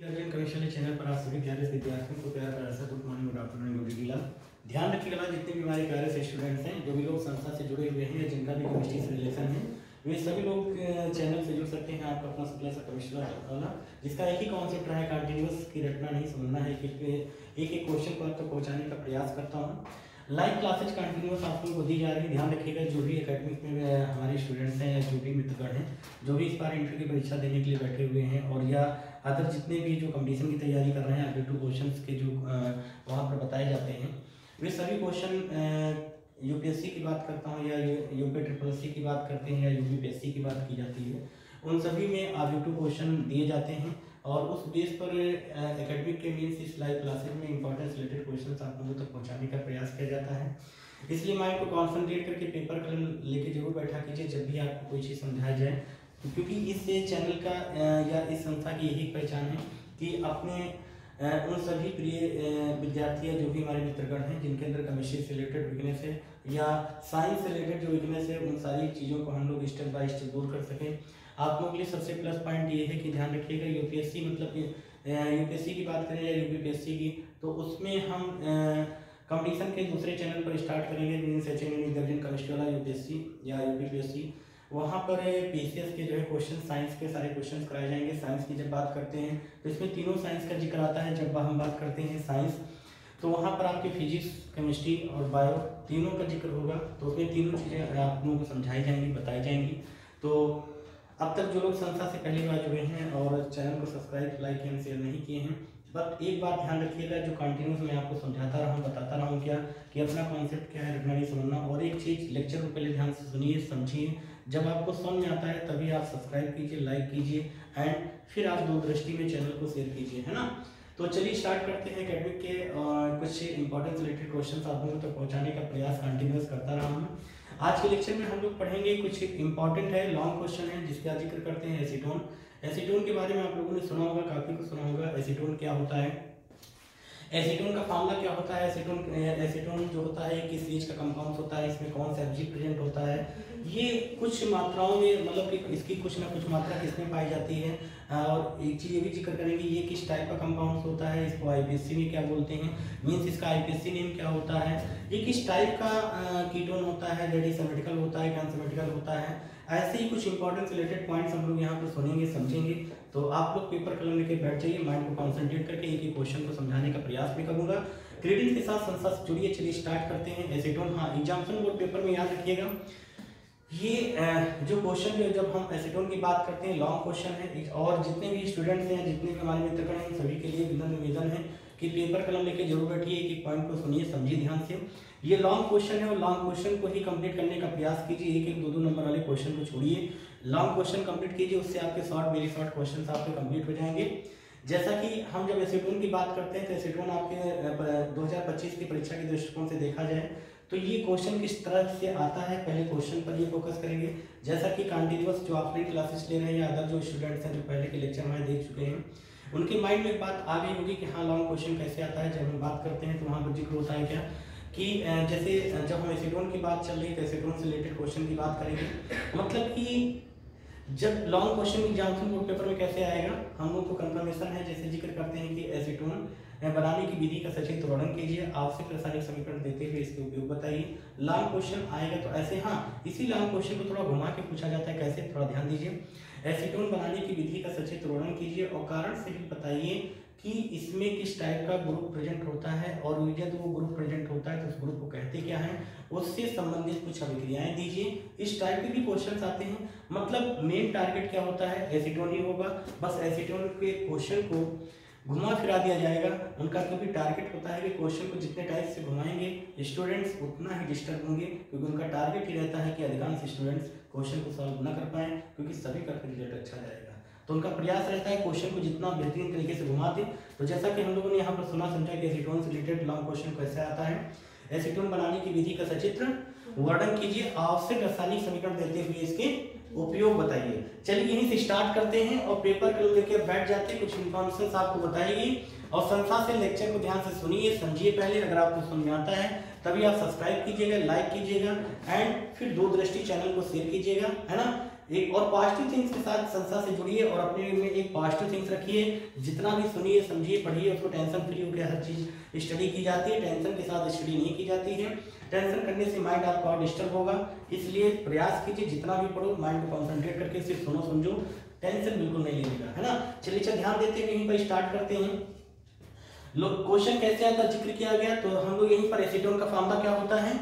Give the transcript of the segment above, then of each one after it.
Indian commissioner channel पर आप सभी प्यारे विद्यार्थियों को प्यार भरा सा good morning, good afternoon, good evening. ध्यान रखिएगा, जितने भी हमारे प्यारे से स्टूडेंट्स हैं, जो भी लोग संस्था से जुड़े हुए हैं या जिनका भी केमिस्ट्री से रिलेशन है, वे सभी लोग चैनल से जुड़ सकते हैं। आपका अपना सप्लाई सा कमिश्नर वाला, जिसका एक ही कॉन्सेप्ट रहा है, कंटिन्यूस की रटना नहीं, समझना है। एक क्वेश्चन को आप तक पहुँचाने का प्रयास करता हूँ। लाइव क्लासेज कंटिन्यूस आप लोगों को दी जा रही है। ध्यान रखिएगा, जो भी एकेडमिक में हमारे स्टूडेंट्स हैं या जो भी मित्रगण हैं, जो भी इस बार इंटर की परीक्षा देने के लिए बैठे हुए हैं और या अदर जितने भी जो कंपटीशन की तैयारी कर रहे हैं, अगर 2 क्वेश्चंस के जो वहाँ पर बताए जाते हैं, वे सभी क्वेश्चन यूपीएससी की बात करता हूँ या यूपी ट्रिपल की बात करते हैं या यूपीएससी की बात की जाती है, उन सभी में ऑब्जेक्टिव क्वेश्चन दिए जाते हैं और उस बेस पर एकेडमिक के मीन्स इस लाइव क्लासेज में इंपॉर्टेंस रिलेटेड क्वेश्चन आप लोगों तक पहुँचाने का प्रयास किया जाता है। इसलिए माइंड को कॉन्सेंट्रेट करके पेपर कलम लेके जरूर बैठा कीजिए जब भी आपको कोई चीज़ समझाया जाए, क्योंकि इस चैनल का या इस संस्था की यही पहचान है कि अपने उन सभी प्रिय विद्यार्थी जो भी हमारे मित्रगण हैं, जिनके अंदर केमिस्ट्री से रिलेटेड वीकनेस है या साइंस से रिलेटेड जो वीकनेस है, उन सारी चीज़ों को हम लोग स्टेप बाय स्टेप दूर कर सकें। आप लोगों के लिए सबसे प्लस पॉइंट ये है कि ध्यान रखिएगा, यूपीएससी मतलब यूपीएससी की बात करें या यूपीएससी की, तो उसमें हम कंपटीशन के दूसरे चैनल पर स्टार्ट करेंगे, मीन्स इंडियन कमिश्नर वाला यूपीएससी या यूपीपीएससी। वहाँ पर पीसीएस के जो है क्वेश्चन, साइंस के सारे क्वेश्चन कराए जाएंगे। साइंस की जब बात करते हैं तो इसमें तीनों साइंस का जिक्र आता है। जब हम बात करते हैं साइंस, तो वहाँ पर आपके फिजिक्स, केमिस्ट्री और बायो तीनों का जिक्र होगा। तो उसमें तीनों चीज़ें आप लोगों को समझाई जाएंगी, बताई जाएंगी। तो अब तक जो लोग संस्था से पहली बार जुड़े हैं और चैनल को सब्सक्राइब, लाइक एंड शेयर नहीं किए हैं, बट एक बात ध्यान रखिएगा, जो कंटिन्यूस मैं आपको समझाता रहा हूँ, बताता रहा हूँ क्या कि अपना कॉन्सेप्ट क्या है, रखना नहीं समझना। और एक चीज़, लेक्चर को पहले ध्यान से सुनिए, समझिए। जब आपको समझ में आता है तभी आप सब्सक्राइब कीजिए, लाइक कीजिए एंड फिर आप दूरदृष्टि में चैनल को शेयर कीजिए, है ना। तो चलिए स्टार्ट करते हैं। एकेडमिक के कुछ इंपॉर्टेंस रिलेटेड क्वेश्चन आप लोगों तक पहुँचाने का प्रयास कंटिन्यूस करता रहा हूँ। आज के लेक्चर में हम लोग पढ़ेंगे कुछ इंपॉर्टेंट है, लॉन्ग क्वेश्चन है, जिसका जिक्र करते हैं एसीटोन। एसीटोन के बारे में आप लोगों ने सुना होगा, काफ़ी कुछ सुना होगा। एसीटोन क्या होता है, एसीटोन का फार्मूला क्या होता है, एसीटोन जो होता है किस चीज का कंपाउंड होता है, इसमें कौन सा एफजी प्रेजेंट होता है, ये कुछ मात्राओं में, मतलब कि इसकी कुछ ना कुछ मात्रा किसमें पाई जाती है। और एक चीज़ ये भी जिक्र करेंगे, ये किस टाइप का कंपाउंड होता है, इसको आईपीएससी में क्या बोलते हैं, मीन्स इसका आईपीएससी नेम क्या होता है, ये किस टाइप का कीटोन होता है, दैट इज सिमेट्रिकल होता है, ट्रांसमेट्रिकल होता है। ऐसे ही कुछ इंपॉर्टेंट रिलेटेड पॉइंट्स हम लोग यहाँ पर सुनेंगे, समझेंगे। तो आप लोग पेपर कलम लेके बैठ जाइए, माइंड को कॉन्सेंट्रेट करके एक एक क्वेश्चन को समझाने का प्रयास भी करूँगा। ग्रेडिंग के साथ संस्था से जुड़िए। चलिए स्टार्ट करते हैं। एसीटोन, हाँ, एग्जामिनेशन बोर्ड पेपर में याद रखिएगा, ये जो क्वेश्चन जो जब हम एसीटोन की बात करते हैं, लॉन्ग क्वेश्चन है और जितने भी स्टूडेंट्स हैं, जितने भी हमारे मित्रगण हैं, सभी के लिए विनम्र निवेदन है कि पेपर कलम लेके जरूर बैठिए, एक एक पॉइंट को सुनिए, समझिए ध्यान से। ये लॉन्ग क्वेश्चन है और लॉन्ग क्वेश्चन को ही कंप्लीट करने का प्रयास कीजिए, एक एक दो नंबर वाले क्वेश्चन को छोड़िए, लॉन्ग क्वेश्चन कंप्लीट कीजिए, उससे आपके शॉर्ट वेरी शॉर्ट क्वेश्चन आपके कंप्लीट हो जाएंगे। जैसा कि हम जब एसीटोन की बात करते हैं तो एसीटोन आपके 2025 की परीक्षा के दृष्टिकोण से देखा जाए तो ये क्वेश्चन किस तरह से आता है, पहले क्वेश्चन पर ये फोकस करेंगे। जैसा कि कंटिन्यूअस जो ऑफलाइन क्लासेस ले रहे हैं या अदर जो स्टूडेंट्स हैं जो पहले के लेक्चर हमारे देख चुके हैं, उनके माइंड में एक बात आ गई होगी कि हाँ, लॉन्ग क्वेश्चन कैसे आता है। जब हम बात करते हैं तो वहाँ पर जिक्र होता है क्या कि जैसे जब हम एसीटोन की बात चल रही है तो एसीटोन से रिलेटेड क्वेश्चन की बात करेंगे, मतलब कि जब long question examination board paper में कैसे आएगा, हम लोग को कंफर्मेशन है। जैसे जिक्र करते हैं कि एसीटोन बनाने की विधि का सचित्र वर्णन कीजिए, आवश्यक रासायनिक समीकरण देते हुए इसके उपयोग बताइए। लॉन्ग क्वेश्चन आएगा तो ऐसे, हाँ, इसी लॉन्ग क्वेश्चन को थोड़ा घुमा के पूछा जाता है, कैसे, थोड़ा ध्यान दीजिए। एसीटोन बनाने की विधि का सचित्र वर्णन कीजिए और कारण से भी बताइए कि इसमें किस टाइप का ग्रुप प्रेजेंट होता है और जब वो ग्रुप प्रेजेंट होता है तो उस ग्रुप को कहते क्या है, उससे संबंधित कुछ अभिक्रियाएं दीजिए। इस टाइप के भी क्वेश्चंस आते हैं। मतलब मेन टारगेट क्या होता है, एसीटोन ही होगा, बस एसीटोन के क्वेश्चन को घुमा फिरा दिया जाएगा। उनका क्योंकि टारगेट होता है कि क्वेश्चन को जितने टाइप से घुमाएंगे स्टूडेंट्स उतना ही डिस्टर्ब होंगे, क्योंकि उनका टारगेट ही रहता है कि अधिकांश स्टूडेंट्स क्वेश्चन को सॉल्व न कर पाएं, क्योंकि सभी का रिजल्ट अच्छा जाएगा। तो उनका प्रयास रहता है क्वेश्चन को जितना बेहतरीन तरीके से घुमा दे। तो जैसा कि हम लोगों ने यहाँ पर सुना समझा कि एसीटोन से रिलेटेड लॉन्ग क्वेश्चन कैसे आता है, एसीटोन बनाने की विधि का सचित्र वर्णन कीजिए, आवश्यक रासायनिक समीकरण देते हुए इसके उपयोग बताइए। चलिए यहीं से स्टार्ट करते हैं और पेपर को लेकर बैठ जाते हैं। कुछ इन्फॉर्मेशन आपको बताएगी और संस्था से लेक्चर को ध्यान से सुनिए, समझिए पहले। अगर आपको समझ में आता है तभी आप सब्सक्राइब कीजिएगा, लाइक कीजिएगा एंड फिर दूरदृष्टि चैनल को शेयर कीजिएगा, है ना। एक और पॉजिटिव थिंग्स के साथ संस्था से जुड़िए और अपने में एक पॉजिटिव थिंग्स रखिए। जितना भी सुनिए समझिए पढ़िए, उसको टेंशन फ्री होकर हर चीज स्टडी की जाती है, टेंशन के साथ स्टडी नहीं की जाती है। टेंशन करने से माइंड आपका और डिस्टर्ब होगा, इसलिए प्रयास कीजिए जितना भी पढ़ो माइंड को कॉन्सेंट्रेट करके सिर्फ सुनो समझो, टेंशन बिल्कुल नहीं लेने का, है ना। चलिए ध्यान देते हैं, यहीं पर स्टार्ट करते हैं। लोग क्वेश्चन कैसे आता जिक्र किया गया, तो हम लोग यहीं पर एसीटोन का फार्मूला क्या होता है,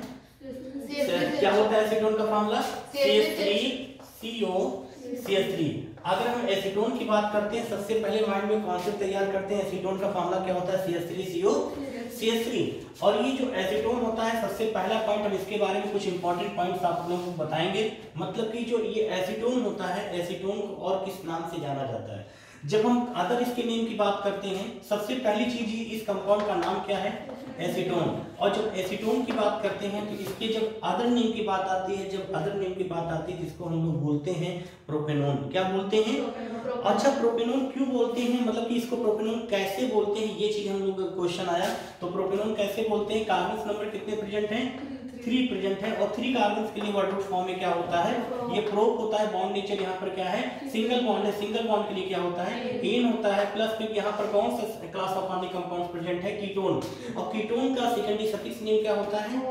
क्या होता है एसीटोन का फार्मूला CH3COCH3। अगर हम एसीटोन की बात करते हैं सबसे पहले माइंड में कॉन्सेप्ट तैयार करते हैं, एसीटोन का फार्मूला क्या होता है CH3COCH3। और ये जो एसीटोन होता है सबसे पहला पॉइंट, हम इसके बारे में कुछ इंपॉर्टेंट पॉइंट्स आप लोगों को बताएंगे। मतलब कि जो ये एसीटोन होता है, एसीटोन को और किस नाम से जाना जाता है। जब हम अदर इसके नेम की बात करते हैं, सबसे पहली चीज ही इस कंपाउंड का नाम क्या है, एसीटोन। और जब एसीटोन की बात करते हैं तो इसके जब अदर नेम की बात आती है, जब अदर नेम की बात आती है तो इसको हम लोग बोलते हैं प्रोपेनोन। क्या बोलते हैं? अच्छा, प्रोपेनोन क्यों बोलते हैं, मतलब कि इसको प्रोपेनोन कैसे बोलते हैं, ये चीज हम लोग क्वेश्चन आया। तो प्रोपेनोन कैसे बोलते हैं, कार्बन नंबर कितने प्रेजेंट हैं, 3 प्रेजेंट है। और 3 कार्बन के लिए वर्ड फॉर्म में क्या होता है, ये प्रोप होता है। बॉन्ड नेचर यहाँ पर क्या है, सिंगल बॉन्ड है। सिंगल बॉन्ड के लिए क्या होता है, एन होता है। प्लस फिर यहाँ पर कौन सा class of organic compounds present है, कीटोन। और कीटोन का सेकेंडरी सफिक्स नेम क्या होता है,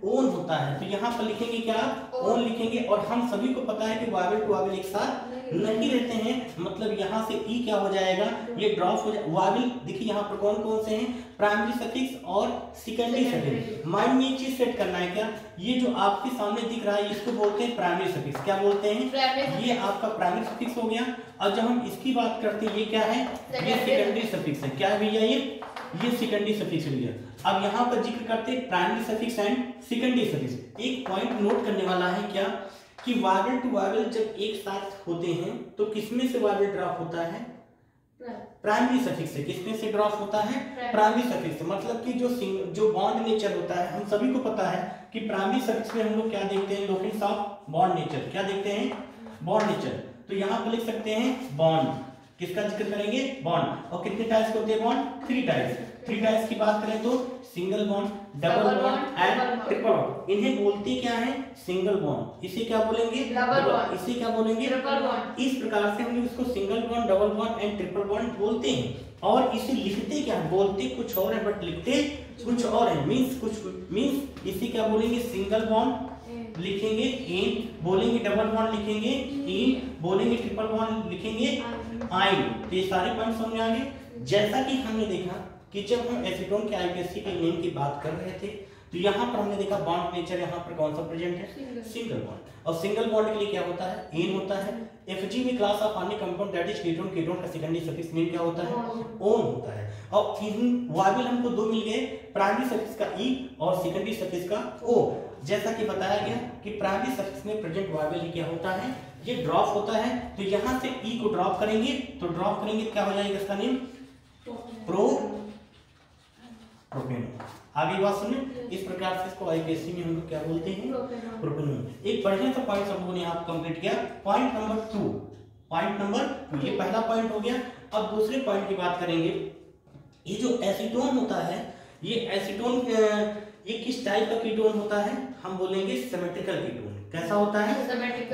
ओन होता है। तो यहाँ पर लिखेंगे क्या, ओन लिखेंगे। और हम सभी को पता है कि वावेल टू वावेल एक साथ नहीं रहते हैं, मतलब यहाँ से ई क्या हो जाएगा, ये ड्रॉप हो जाएगा। वावेल देखिए यहाँ पर कौन कौन से हैं, प्राइमरी सफिक्स और सेकेंडरी सफिक्स। माइंड में एक चीज सेट करना है, क्या ये जो आपके सामने दिख रहा है इसको बोलते हैं प्राइमरी सफिक्स। क्या बोलते हैं, ये आपका प्राइमरी सफिक्स हो गया। और जब हम इसकी बात करते हैं, ये क्या है, ये सेकेंडरी सफिक्स है। क्या है भैया, ये सेकेंडरी सफिक्स हो गया। अब यहाँ पर जिक्र करते हैं primary suffix and secondary suffix. एक पॉइंट नोट करने वाला है क्या, कि वावेल टू वावेल जब एक साथ होते हैं तो किसमें से वावेल ड्रॉप होता है, प्राइमरी सफिक्स से। किसमें से ड्रॉप होता है, प्राइमरी सफिक्स से। मतलब कि जो बॉन्ड नेचर होता है, हम सभी को पता है कि प्राइमरी सफिक्स में हम लोग क्या देखते हैं, लोकेशन ऑफ बॉन्ड नेचर। क्या देखते हैं, बॉन्ड नेचर। तो यहाँ पर लिख सकते हैं बॉन्ड, किसका जिक्र करेंगे, बॉन्ड। और कितने टाइप्स के होते हैं बॉन्ड, 3 टाइप्स। 3 टाइप्स की बात करें तो single bond, double bond and triple bond. इन्हें बोलते क्या है, सिंगल बॉन्ड। इसे क्या बोलेंगे, डबल बॉन्ड। इसे क्या बोलेंगे, ट्रिपल बॉन्ड। इस प्रकार से हम लोग इसको single bond, double bond and triple bond बोलते हैं। और इसे लिखते क्या है, बोलते कुछ और है बट लिखते कुछ और है। मींस इसे क्या बोलेंगे, सिंगल बॉन्ड लिखेंगे इन, बोलेंगे डबल बॉन्ड लिखेंगे इन, बोलेंगे ट्रिपल बॉन्ड लिखेंगे आइन। तो ये सारे पॉइंट समझ आ गए। जैसा कि हमने देखा कि जब हम एसीटोन के आईपीएससी के नेम की बात कर रहे थे, तो यहाँ पर हमने देखा बॉन्ड नेचर यहाँ पर कौन सा प्रेजेंट है, सिंगल बॉन्ड। और सिंगल बॉन्ड के लिए क्या होता है, एन होता है। एफजी में class of organic compound that is ketone, ketone का सेकेंडरी सफिक्स नेम क्या होता है, ओन होता है। और इन वावेल हमको 2 मिल गए, प्राइमरी सफिक्स का ई और सेकेंडरी सफिक्स का ओ। जैसा कि बताया गया कि प्राइमरी सफिक्स में प्रेजेंट वावेल क्या होता है, ये ड्रॉप होता है। तो यहाँ से ई को ड्रॉप करेंगे, तो ड्रॉप करेंगे क्या हो जाएगा, इसका नेम प्रोपेनोन। आगे बात सुनिए, इस प्रकार से इसको आईपीएससी में हम लोग क्या बोलते हैं, प्रोपेनोन। एक बढ़िया सा पॉइंट हम लोगों ने यहाँ कंप्लीट किया। पॉइंट नंबर 2, ये पहला पॉइंट हो गया। अब दूसरे पॉइंट की बात करेंगे। ये जो एसीटोन होता है, ये एसीटोन ये किस टाइप का कीटोन होता है, हम बोलेंगे सिमेट्रिकल कीटोन। कैसा होता है,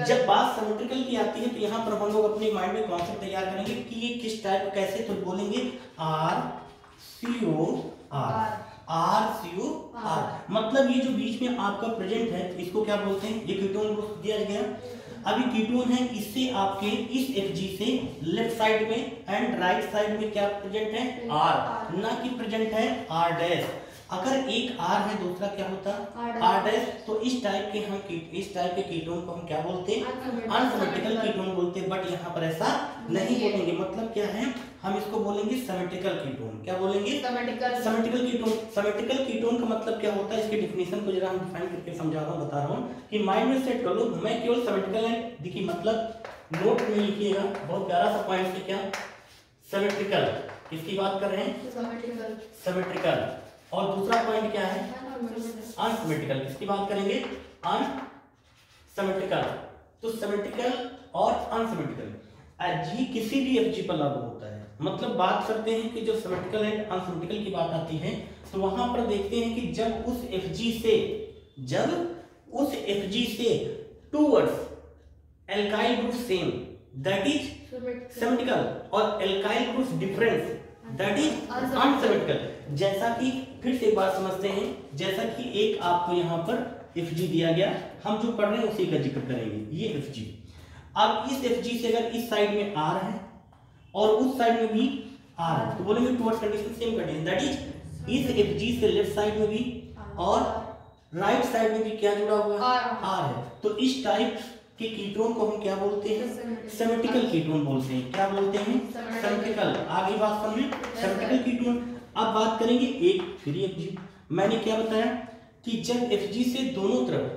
जब बात सिमेट्रिकल की आती है तो यहाँ पर हम लोग अपने माइंड में कॉन्सेप्ट तैयार करेंगे कि ये किस टाइप का, कैसे, तो बोलेंगे RCOR। मतलब ये जो बीच में आपका प्रेजेंट है इसको क्या बोलते हैं, ये कीटोन को दिया गया। अभी कीटोन है, इससे आपके इस Fg से लेफ्ट साइड में एंड राइट साइड में क्या प्रेजेंट है, R, ना कि प्रेजेंट है R'। अगर एक R है दूसरा क्या होता है R'। तो इस टाइप के कीटोन को हम क्या बोलते हैं, अनसिमेट्रिकल कीटोन बोलते हैं। बट यहाँ पर ऐसा नहीं बोलेंगे। मतलब क्या है, हम इसको बोलेंगे सिमेट्रिकल कीटोन। क्या बोलेंगे, सिमेट्रिकल कीटोन। सिमेट्रिकल कीटोन का मतलब क्या होता है, इसके डिफिनेशन को जरा हम डिफाइन करके समझा रहा हूँ, बता रहा हूँ कि माइंड में सेट कर लो। मैं केवल सिमेट्रिकल एंड देखिए, मतलब नोट में लिखिएगा, बहुत प्यारा सा पॉइंट है। क्या, सिमेट्रिकल, किसकी बात कर रहे हैं, सिमेट्रिकल। और दूसरा पॉइंट क्या है, अनसिमेट्रिकल। किसकी बात करेंगे, अनसिमेट्रिकल। तो सिमेट्रिकल और अनसिमेट्रिकल जी किसी भी एफजी पर लागू होता है। मतलब बात करते हैं कि जब सिमेट्रिकल एंड अनसिमेट्रिकल की बात आती है तो वहां पर देखते हैं कि जब उस एफजी से towards alkyl group same that is symmetrical, और alkyl group difference that is unsymmetrical. जैसा कि फिर से एक बात समझते हैं, जैसा कि एक आपको यहाँ पर Fg दिया गया, हम जो पढ़ रहे हैं उसी का जिक्र करेंगे। ये Fg, अब इस Fg से अगर इस साइड में R है और उस साइड में भी R है तो बोलेंगे towards condition same condition that is इस Fg से लेफ्ट साइड में भी और राइट साइड में भी क्या जुड़ा हुआ है, R है। तो इस टाइप के कीटोन को हम क्या बोलते हैं, सिमेट्रिकल कीटोन बोलते हैं। क्या बोलते हैं, सिमेट्रिकल। आगे बात समझ में, सिमेट्रिकल कीटोन। अब बात करेंगे एक फ्री Fg। मैंने क्या बताया कि जब Fg से दोनों तरफ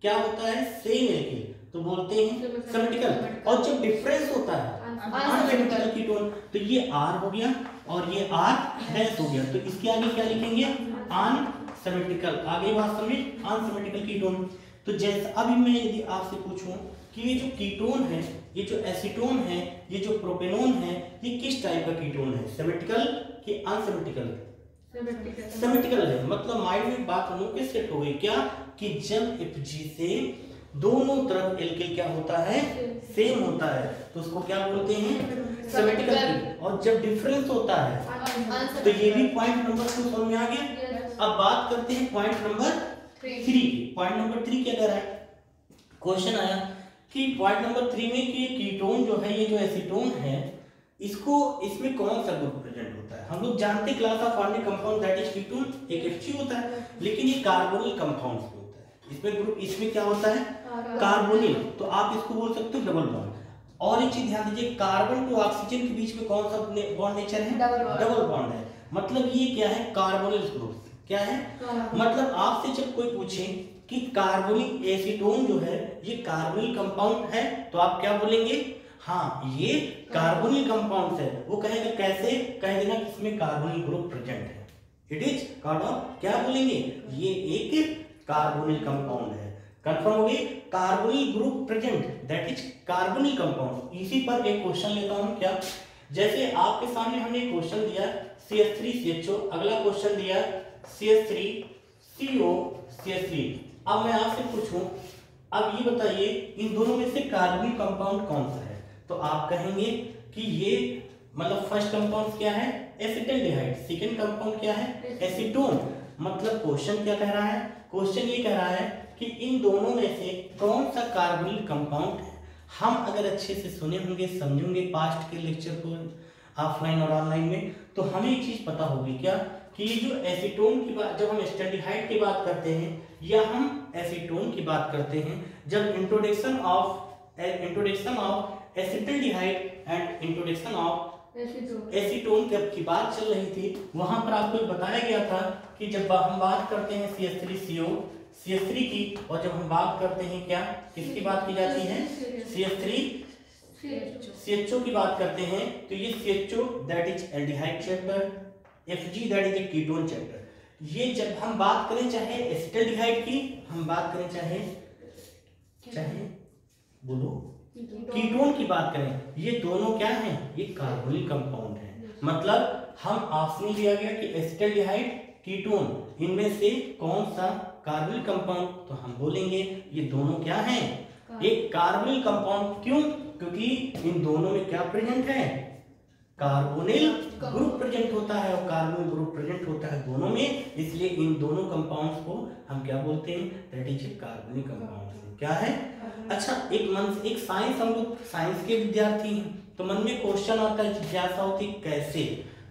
क्या होता है, सेम एल्किल, तो बोलते हैं सिमेट्रिकल, और जब डिफरेंस होता है अनसिमेट्रिकल कीटोन तो ये R हो गया और ये R डैश हो गया, तो इसके आगे क्या लिखेंगे, अनसिमेट्रिकल। आगे बात समझे, अनसिमेट्रिकल कीटोन। तो जैसा अभी मैं यदि आपसे पूछूं कि ये जो कीटोन है, ये जो एसीटोन है, ये जो प्रोपेनोन है, ये किस टाइप का कीटोन है, सिमेट्रिकल कि अनसिमेट्रिकल? सिमेट्रिकल है। मतलब माइंड में बात हम लोग के सेट हो गई क्या, कि जब Fg से दोनों तरफ एल्किल क्या होता है, सेम होता है, तो उसको क्या बोलते हैं, सिमेट्रिकल। और जब डिफरेंस होता है तो ये भी पॉइंट नंबर 2 समझ में आ गया। अब बात करते हैं पॉइंट नंबर 3 की। पॉइंट नंबर 3 क्या कह रहा है, क्वेश्चन आया कि पॉइंट नंबर 3 में कि कीटोन जो है, ये जो एसीटोन है, इसको इसमें कौन सा ग्रुप प्रेजेंट होता है। हम लोग जानते class of organic compound that is ketone, एक Fg होता है, लेकिन ये कार्बोनिल कंपाउंड्स में होता है। इसमें ग्रुप, इसमें क्या होता है, कार्बोनिल। तो आप इसको बोल सकते हो डबल बॉन्ड। और एक चीज ध्यान दीजिए, कार्बन टू ऑक्सीजन के बीच में कौन सा बॉन्ड नेचर है, डबल बॉन्ड है। मतलब ये क्या है, कार्बोनिल ग्रुप। क्या है, मतलब आपसे जब कोई पूछे कि कार्बोनिक एसीटोन जो है ये कार्बोनिल कंपाउंड है, तो आप क्या बोलेंगे, हाँ ये कार्बोनिल कंपाउंड है। वो कहेगा कैसे, कह देना कि इसमें कार्बोनिल ग्रुप प्रेजेंट है, इट इज कॉल्ड, क्या बोलेंगे, ये एक कार्बोनिल कंपाउंड है। कंफर्म हो गई, carbonyl group present that is carbonyl compound. इसी पर एक क्वेश्चन लेता हूं क्या, जैसे आपके सामने हमने क्वेश्चन दिया CH3CHO, अगला क्वेश्चन दिया CH3CO CH3। अब मैं आपसे पूछूं, अब ये बताइए इन दोनों में से कार्बोनिल कंपाउंड कौन सा है, तो आप कहेंगे कि ये मतलब फर्स्ट कंपाउंड क्या है, एसिटल्डिहाइड, सेकंड कंपाउंड क्या है, एसीटोन। मतलब क्वेश्चन क्या कह रहा है, क्वेश्चन ये कह रहा है कि इन दोनों में से कौन सा कार्बोनिल कंपाउंड है। हम अगर अच्छे से सुने होंगे, समझेंगे पास्ट के लेक्चर को ऑफलाइन और ऑनलाइन में, तो हमें एक चीज पता होगी क्या, कि जो एसीटोन की बात, जब हम एसिटल्डिहाइड की बात करते हैं या हम एसीटोन की बात करते हैं, जब introduction of acetaldehyde and introduction of acetone की बात चल रही थी, वहां पर आपको बताया गया था कि जब हम बात करते हैं CH3CO CH3 की, और जब हम बात करते हैं क्या, किसकी बात की जाती है, CH3CHO की बात करते हैं, तो ये CHO that is aldehyde chapter, Fg that is a ketone chapter. ये जब हम बात करें चाहे एसिटल्डिहाइड की, हम बात करें चाहे बोलो कीटोन की बात करें, ये दोनों क्या हैं, ये कार्बोनिल कंपाउंड हैं। मतलब हम ऑप्शन दिया गया कि एसिटल्डिहाइड, कीटोन, इनमें से कौन सा कार्बोनिल कंपाउंड, तो हम बोलेंगे ये दोनों क्या हैं, एक कार्बोनिल कंपाउंड। क्यों, क्योंकि इन दोनों में क्या प्रेजेंट है, कार्बोनिल ग्रुप प्रेजेंट होता है, और कार्बोनिल ग्रुप प्रेजेंट होता है दोनों में, इसलिए इन दोनों कंपाउंड्स को हम क्या बोलते हैं, दैट इज कार्बोनिल कंपाउंड। क्या है, अच्छा एक साइंस, हम लोग साइंस के विद्यार्थी हैं, तो मन में क्वेश्चन आता है, जिज्ञासा होती है कैसे।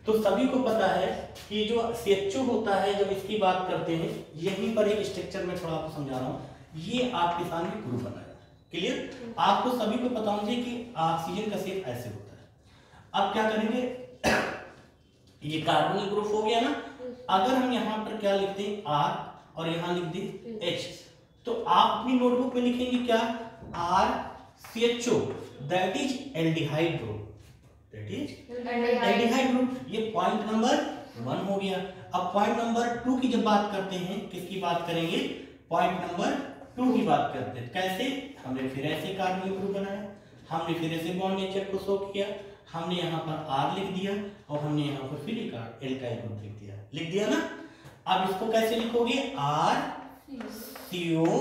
तो सभी को पता है कि जो CHO होता है, जब इसकी बात करते हैं, यहीं पर एक स्ट्रक्चर में थोड़ा आपको समझा रहा हूँ, ये आपके सामने ग्रुप बनाया, क्लियर, आपको सभी को पता होना चाहिए कि ऑक्सीजन का शेप ऐसे होता है। अब क्या करेंगे, ये कार्बोनिल ग्रुप हो गया ना, अगर हम यहाँ पर क्या लिखते हैं R और यहाँ लिख दें H, तो आप अपनी नोटबुक में लिखेंगे क्या, RCHO that is aldehyde group, that is aldehyde group. ये पॉइंट नंबर 1 हो गया। अब पॉइंट नंबर 2 की जब बात करते हैं, किसकी बात करेंगे, पॉइंट नंबर 2 की बात करते हैं। कैसे, हमने फिर ऐसे कार्बोनिल ग्रुप बनाया, हमने फिर ऐसे बॉन्ड नेचर को शो किया, हमने यहाँ पर R लिख दिया, और हमने यहाँ पर फिर एक एल्काइल ग्रुप लिख दिया ना। अब इसको कैसे लिखोगे, RCOR।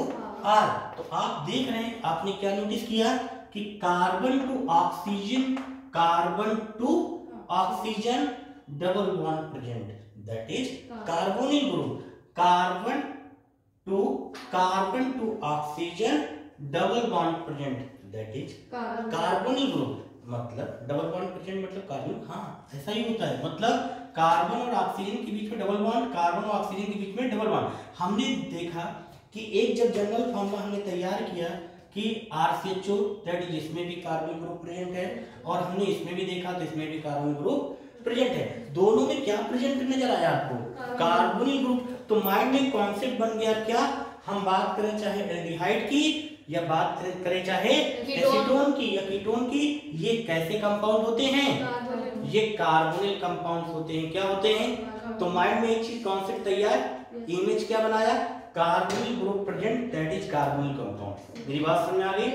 तो आप देख रहे हैं, आपने क्या नोटिस किया कि carbon to oxygen double bond present, that is carbonyl group, carbon to oxygen double bond present, that is carbonyl group. मतलब डबल बॉन्ड प्रेजेंट मतलब कार्बन, हाँ ऐसा ही होता है, मतलब कार्बन और ऑक्सीजन के बीच में डबल बॉन्ड, कार्बन और ऑक्सीजन के बीच में डबल बॉन्ड। हमने देखा कि एक जब जनरल फॉर्मूला हमने तैयार किया कि RCHO, दैट इज इसमें भी कार्बन ग्रुप प्रेजेंट है, और हमने इसमें भी देखा तो इसमें भी कार्बन ग्रुप प्रेजेंट है। दोनों में क्या प्रेजेंट नजर आया आपको? Carbonyl group. तो माइंड में कॉन्सेप्ट बन गया क्या, हम बात करें चाहे एल्डिहाइड की या बात करें चाहे एसीटोन की या कीटोन की, ये कैसे कंपाउंड होते हैं? ये कार्बोनिल कंपाउंड्स होते हैं। क्या होते हैं? तो माइंड में एक चीज कॉन्सेप्ट तैयार, इमेज क्या बनाया? Carbonyl group present, that is carbonyl compound. मेरी बात समझ आ गई?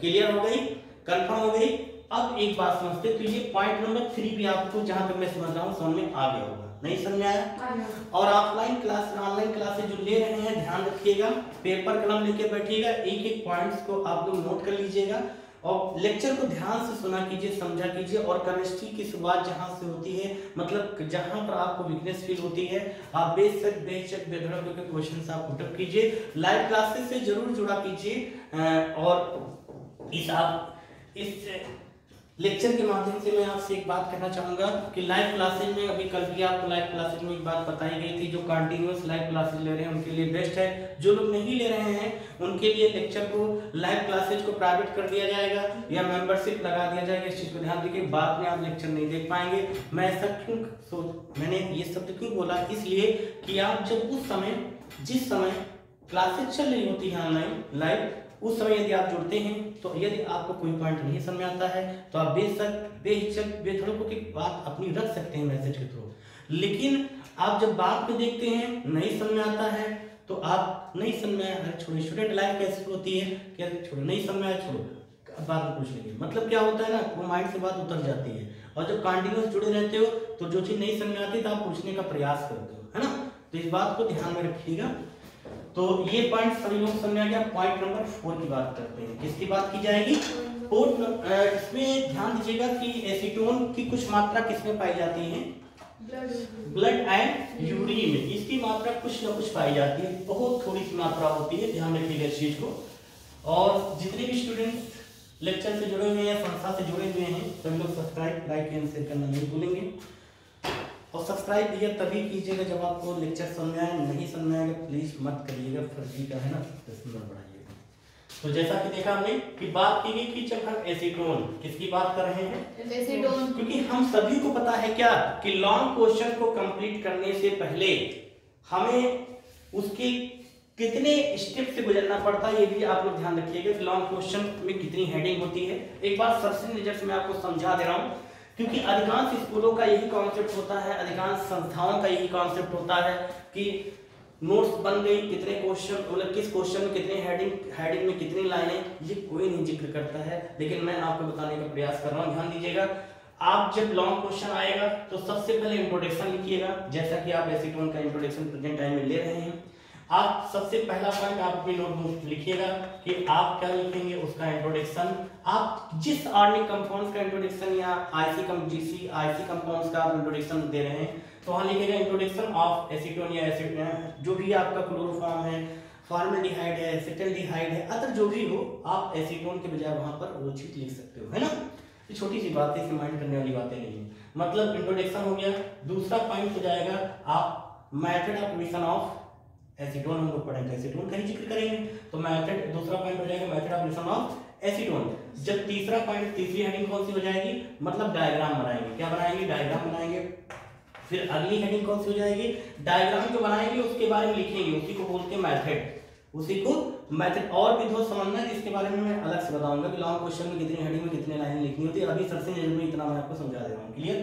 क्लियर हो गई? कंफर्म हो गई? अब एक बात समझते, तो ये पॉइंट नंबर 3 भी आपको जहां तक मैं समझ रहा हूं समझ में आ गया होगा, नहीं समझ आया? और ऑफलाइन क्लास ऑनलाइन क्लासेस जो ले रहे हैं ध्यान रखिएगा, पेपर कलम लेके बैठिएगा, एक एक पॉइंट्स को आप लोग नोट कर लीजिएगा और लेक्चर को ध्यान से सुना कीजिए, समझा कीजिए। और केमिस्ट्री की शुरुआत जहां से होती है, मतलब जहां पर आपको वीकनेस फील होती है, आप बेशक बेधड़क होकर क्वेश्चंस आप पुट अप कीजिए, लाइव क्लासेस से जरूर जुड़ा कीजिए। और इस लेक्चर के माध्यम से मैं आपसे एक बात कहना चाहूंगा कि लाइव क्लासेज में, अभी कल भी आपको लाइव क्लासेज में एक बात बताई गई थी, जो कंटिन्यूअस लाइव क्लासेज ले रहे हैं उनके लिए बेस्ट है। जो लोग नहीं ले रहे हैं उनके लिए लेक्चर को, लाइव क्लासेज को प्राइवेट कर दिया जाएगा या मेंबरशिप लगा दिया जाएगा। इस चीज को ध्यान रखिए, बाद में आप लेक्चर नहीं देख पाएंगे। मैं ऐसा क्यों मैंने ये शब्द क्यों बोला? इसलिए कि आप जब उस समय, जिस समय क्लासेज चल रही होती है ऑनलाइन लाइव, उस समय यदि आप जुड़ते हैं, तो यदि आपको कोई पॉइंट नहीं समझ आता है तो आप बेहिचक बेधड़क की बात अपनी रख सकते हैं मैसेज के थ्रू। लेकिन आप जब बाद में देखते हैं नहीं समझ आता है तो आप नहीं समझ में आया, छोड़ो। स्टूडेंट लाइफ कैसे होती है, क्या छोड़ो, नहीं समझ में आया छोड़ो, बाद में पूछ लेंगे। मतलब क्या होता है ना, वो माइंड से बात उतर जाती है। और जब कंटिन्यूअस जुड़े रहते हो तो जो चीज नहीं समझ में आती तो आप पूछने का प्रयास करते हो, है ना? तो इस बात को ध्यान में रखिएगा। तो ये पॉइंट सभी लोग समझ आ गया। पॉइंट नंबर 4 की बात करते हैं। किसकी बात की जाएगी? इसमें ध्यान दीजिएगा कि एसीटोन की कुछ मात्रा किसमें पाई जाती है? ब्लड एंड यूरिन में। इसकी मात्रा कुछ ना कुछ पाई जाती है, बहुत थोड़ी सी मात्रा होती है, ध्यान रखिएगा इस चीज को। और जितने भी स्टूडेंट्स लेक्चर से जुड़े हुए हैं, संस्था से जुड़े हुए हैं, सभी लोग सब्सक्राइब, लाइक एंड शेयर करना नहीं भूलेंगे। और सब्सक्राइब भैया तभी कीजिएगा जब आपको लेक्चर समझ में आए, नहीं समझ में आएगा प्लीज मत करिएगा, फर्जी का है ना, बढ़ाइएगा। तो जैसा कि देखा हमने कि बात की गई कि जब हम एसीटोन, किसकी बात कर रहे हैं? एसीटोन। क्योंकि हम सभी को पता है क्या कि लॉन्ग क्वेश्चन को कंप्लीट करने से पहले हमें उसके कितने स्टेप से गुजरना पड़ता है, ये भी आप लोग ध्यान रखिएगा कि लॉन्ग क्वेश्चन में कितनी हेडिंग होती है। एक बार सरसरी नजर से मैं आपको समझा दे रहा हूँ, क्योंकि अधिकांश स्कूलों का यही कॉन्सेप्ट होता है, अधिकांश संस्थाओं का यही कॉन्सेप्ट होता है कि नोट्स बन गई, कितने क्वेश्चन, मतलब किस क्वेश्चन में कितने हेडिंग में कितनी लाइनें, ये कोई नहीं जिक्र करता है। लेकिन मैं आपको बताने का प्रयास कर रहा हूँ, ध्यान दीजिएगा। आप जब लॉन्ग क्वेश्चन आएगा तो सबसे पहले इंट्रोडक्शन लिखिएगा, जैसा कि आप एसीटोन का इंट्रोडक्शन प्रेजेंट टाइम में ले रहे हैं। आप सबसे पहला पॉइंट आप अपनी नोटबुक लिखिएगा कि आप क्या लिखेंगे, उसका इंट्रोडक्शन। आप जिस ऑर्गेनिक कंपाउंड्स का इंट्रोडक्शन या आईसी कंपाउंड्स का आप इंट्रोडक्शन दे रहे हैं तो वहां लिखिएगा इंट्रोडक्शन ऑफ एसीटोन या एसीटोन, जो भी आपका क्लोरोफॉर्म है, फॉर्मेल्डिहाइड है, एसिटल्डिहाइड है, अदर जो भी हो, आप एसीटोन के बजाय वहां पर वो चीज लिख सकते हो, है ना? ये छोटी सी बात है, इसे माइंड करने वाली बातें नहीं है। मतलब इंट्रोडक्शन हो गया। दूसरा पॉइंट हो जाएगा आप method of relation of acetone, हम लोग पढ़ेंगे एसीटोन का ही जिक्र करेंगे, तो मेथड, दूसरा पॉइंट हो जाएगा method of relation of acetone. जब तीसरा पॉइंट, तीसरी हेडिंग कौन सी हो जाएगी? मतलब डायग्राम बनाएंगे। क्या बनाएंगे? डायग्राम बनाएंगे। फिर अगली हेडिंग कौन सी हो जाएगी? डायग्राम जो बनाएंगे उसके बारे में लिखेंगे, उसी को बोलते हैं मेथड, उसी को मेथड। और भी दो समझना है, इसके बारे में मैं अलग से बताऊंगा कि लॉन्ग क्वेश्चन में कितनी हेडिंग में कितने लाइन लिखनी होती है। अभी सबसे जरूरी इतना मैं आपको समझा दे रहा हूँ, क्लियर?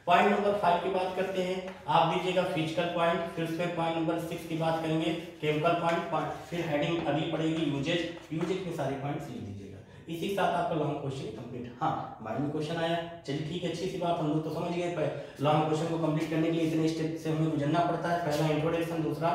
पॉइंट नंबर 5 की बात करते हैं, आप दीजिएगा फिजिकल पॉइंट। फिर उसमें पॉइंट नंबर 6 की बात करेंगे, केमिकल पॉइंट। फिर हेडिंग अगली पड़ेगी यूजेज के सारे पॉइंट्स लिख दीजिएगा। इसी के साथ आपका लॉन्ग क्वेश्चन कंप्लीट। हाँ, माइंड में क्वेश्चन आया, चलिए ठीक है, अच्छी सी बात, हम लोग तो समझ गए। लॉन्ग क्वेश्चन को कंप्लीट करने के लिए इतने स्टेप से हमें गुजरना पड़ता है। पहला इंट्रोडक्शन, दूसरा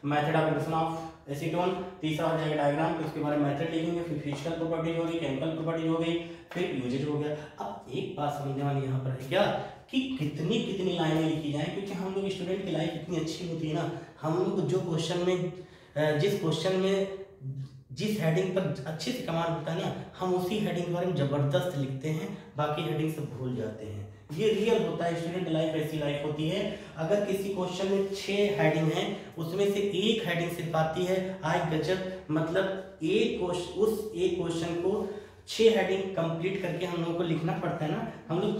method of relation of acetone, तीसरा हो जाएगा डायग्राम, फिर उसके बारे में मेथड लिखेंगे, फिर फिजिकल प्रॉपर्टीज हो गई, केमिकल प्रॉपर्टीज हो गई, फिर यूजेज हो गया। अब एक बात समझने वाली यहाँ पर है क्या कि कितनी कितनी लाइनें लिखी जाएं, क्योंकि हम लोग स्टूडेंट की लाइफ इतनी अच्छी होती है ना, हम लोग जो क्वेश्चन में जिस क्वेश्चन में जिस हेडिंग पर अच्छे से कमांड होता है ना, हम उसी हेडिंग के बारे में जबरदस्त लिखते हैं, बाकी हेडिंग सब भूल जाते हैं। ये रियल होता है, स्टूडेंट लाइफ ऐसी लाइफ होती है। अगर किसी क्वेश्चन में 6 हेडिंग है, उसमें से एक हेडिंग सिर्फ आती है आई गजब, मतलब उस एक क्वेश्चन को 6 हेडिंग कंप्लीट करके हम लोगों को लिखना पड़ता है ना, हम लोग को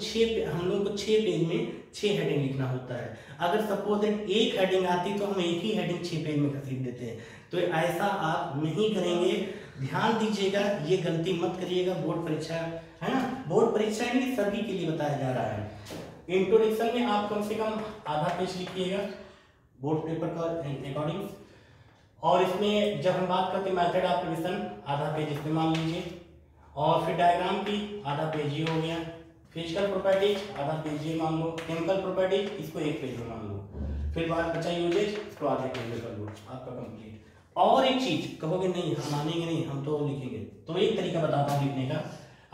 6 पेज में 6 हेडिंग लिखना होता है। अगर सपोज दैट एक हेडिंग आती तो हम एक ही हेडिंग 6 पेज में खरीद देते हैं, तो ऐसा आप नहीं करेंगे, ध्यान दीजिएगा, ये गलती मत करिएगा। बोर्ड परीक्षा है ना, बोर्ड परीक्षा में सभी के लिए बताया जा रहा है। इंट्रोडक्शन में आप कम से कम आधा पेज लिखिएगा बोर्ड पेपर का अकॉर्डिंग, और इसमें जब हम बात करते हैं मेथड ऑफ रिविजन, आधा पेज इसमें मान लीजिए, और फिर डायग्राम की आधा पेज ही हो गया, फिजिकल प्रॉपर्टीज आधा पेज ही मान लो, केमिकल प्रॉपर्टीज इसको 1 पेज में मान लो, फिर बात बचा यूजेज, इसको आधे पेज में कर लो, आपका कंप्लीट। और एक चीज कहोगे नहीं हम मानेंगे नहीं, हम तो लिखेंगे, तो एक तरीका बताता हूँ लिखने का।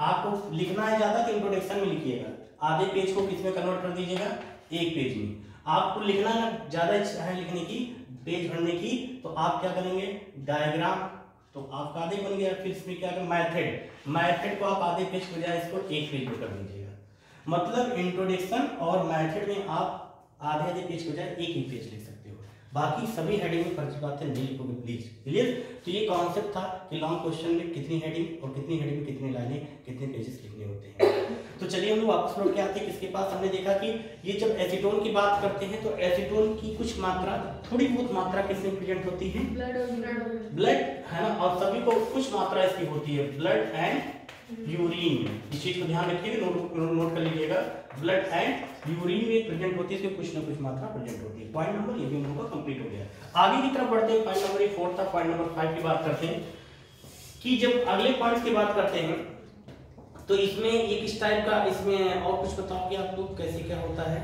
आपको लिखना है ज्यादा तो इंट्रोडक्शन में लिखिएगा, आधे पेज को किस में कन्वर्ट कर दीजिएगा, 1 पेज में। आपको लिखना है ज्यादा इच्छा है लिखने की, पेज भरने की, तो आप क्या करेंगे, डायग्राम तो आपका आधे बन गया, फिर इसमें क्या करें, मैथड को आप आधे पेज के बजाय इसको 1 पेज में कर दीजिएगा। मतलब इंट्रोडक्शन और मैथड में आप आधे आधे पेज के बजाय 1 ही पेज लिख सकते हो, बाकी सभी हेडिंग में फर्जी बातें नहीं लिखोगे प्लीज, क्लियर। तो ये कॉन्सेप्ट था कि लॉन्ग क्वेश्चन में कितनी हेडिंग और कितनी हेडिंग में कितनी लाइनें, कितने पेजेस लिखने होते हैं। तो चलिए हम लोग वापस लौट के आते हैं किसके पास। हमने देखा कि ये जब एसीटोन की बात करते हैं तो एसीटोन की कुछ मात्रा, थोड़ी बहुत मात्रा किसमें प्रेजेंट होती है, ब्लड है ना, और सभी को कुछ मात्रा इसकी होती है ब्लड एंड यूरिन। इस चीज को ध्यान रखिएगा, नोट कर लीजिएगा, ब्लड एंड यूरिन में प्रेजेंट होती है, इसकी कुछ ना कुछ मात्रा प्रेजेंट होती है। पॉइंट नंबर ये भी हम लोग का कंप्लीट हो गया। आगे की तरफ बढ़ते हैं, पॉइंट नंबर 4 था, पॉइंट नंबर 5 की बात करते हैं कि जब अगले पॉइंट्स की बात करते हैं तो इसमें एक इस टाइप का, इसमें और कुछ बताओगे आप लोग कैसे क्या होता है।